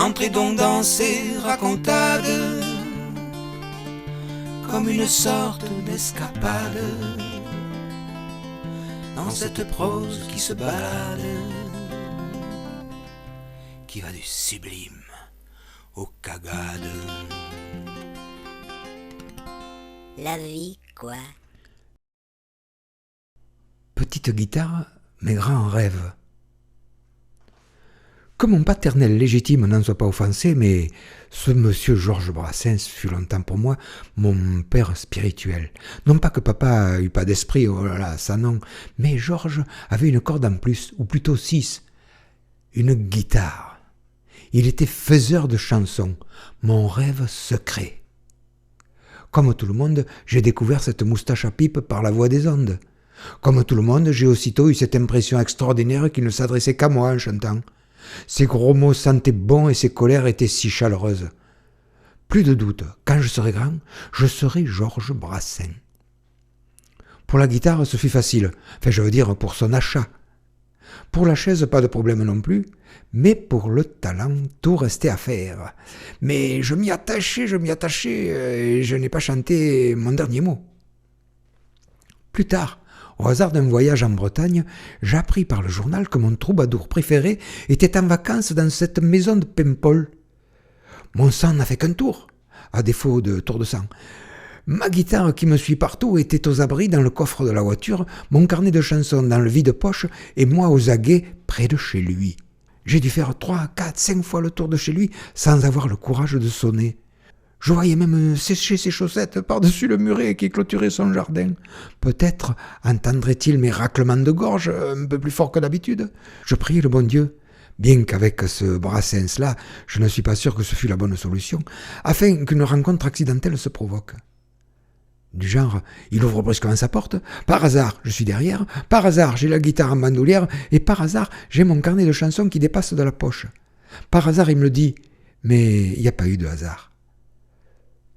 entrez donc dans ces racontades, comme une sorte d'escapade, dans cette prose qui se balade, qui va du sublime au cagade. La vie, quoi. Petite guitare, mais grand rêve. Que mon paternel légitime n'en soit pas offensé, mais ce monsieur Georges Brassens fut longtemps pour moi mon père spirituel. Non pas que papa eût pas d'esprit, oh là là, ça non, mais Georges avait une corde en plus, ou plutôt 6, une guitare. Il était faiseur de chansons, mon rêve secret. Comme tout le monde, j'ai découvert cette moustache à pipe par la voix des ondes. Comme tout le monde, j'ai aussitôt eu cette impression extraordinaire qu'il ne s'adressait qu'à moi en chantant. Ses gros mots sentaient bon et ses colères étaient si chaleureuses. Plus de doute, quand je serai grand, je serai Georges Brassens. Pour la guitare, ce fut facile, enfin je veux dire pour son achat. Pour la chaise, pas de problème non plus, mais pour le talent, tout restait à faire. Mais je m'y attachais, et je n'ai pas chanté mon dernier mot. Plus tard, au hasard d'un voyage en Bretagne, j'appris par le journal que mon troubadour préféré était en vacances dans cette maison de Paimpol. Mon sang n'a fait qu'un tour, à défaut de tour de sang. Ma guitare qui me suit partout était aux abris dans le coffre de la voiture, mon carnet de chansons dans le vide-poche et moi aux aguets près de chez lui. J'ai dû faire 3, 4, 5 fois le tour de chez lui sans avoir le courage de sonner. Je voyais même sécher ses chaussettes par-dessus le muret qui clôturait son jardin. Peut-être entendrait-il mes raclements de gorge un peu plus forts que d'habitude. Je priais le bon Dieu, bien qu'avec ce Brassens-là, je ne suis pas sûr que ce fût la bonne solution, afin qu'une rencontre accidentelle se provoque. Du genre, il ouvre brusquement sa porte, par hasard, je suis derrière, par hasard, j'ai la guitare en bandoulière, et par hasard, j'ai mon carnet de chansons qui dépasse de la poche. Par hasard, il me le dit, mais il n'y a pas eu de hasard.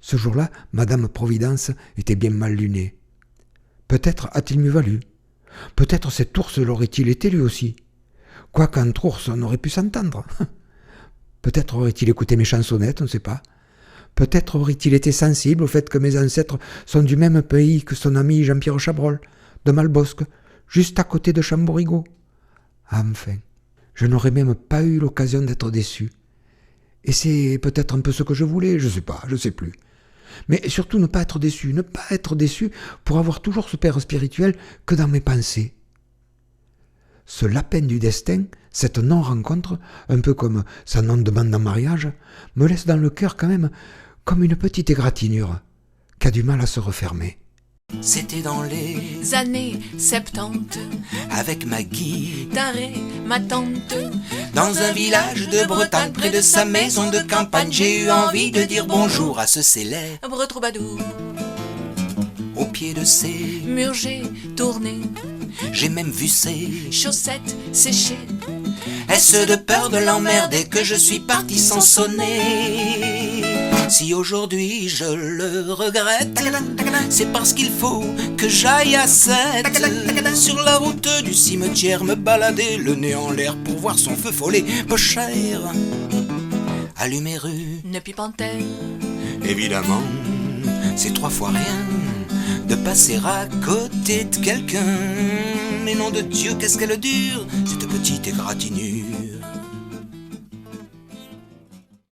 Ce jour-là, Madame Providence était bien mal lunée. Peut-être a-t-il mieux valu. Peut-être cet ours l'aurait-il été lui aussi. Quoiqu'entre ours, on aurait pu s'entendre. Peut-être aurait-il écouté mes chansonnettes, on ne sait pas. Peut-être aurait-il été sensible au fait que mes ancêtres sont du même pays que son ami Jean-Pierre Chabrol, de Malbosque, juste à côté de Chamborigot. Enfin, je n'aurais même pas eu l'occasion d'être déçu. Et c'est peut-être un peu ce que je voulais, je sais pas, je sais plus. Mais surtout ne pas être déçu pour avoir toujours ce père spirituel que dans mes pensées. Ce lapin du destin, cette non-rencontre, un peu comme sa non-demande en mariage, me laisse dans le cœur quand même comme une petite égratignure qui a du mal à se refermer. C'était dans les années 70, avec ma guitare Taré, ma tante, dans un village de Bretagne, près de sa maison de campagne, j'ai eu envie de dire bonjour à ce célèbre troubadour, au pied de ses murs j'ai tourné, j'ai même vu ses chaussettes séchées. Est-ce de peur de l'emmerder que je suis parti sans sonner? Si aujourd'hui je le regrette, c'est parce qu'il faut que j'aille à 7 sur la route du cimetière me balader, le nez en l'air pour voir son feu follet, peu cher. Allumer une pipe en terre, évidemment, c'est 3 fois rien de passer à côté de quelqu'un. Mais nom de Dieu, qu'est-ce qu'elle dure, cette petite égratignure.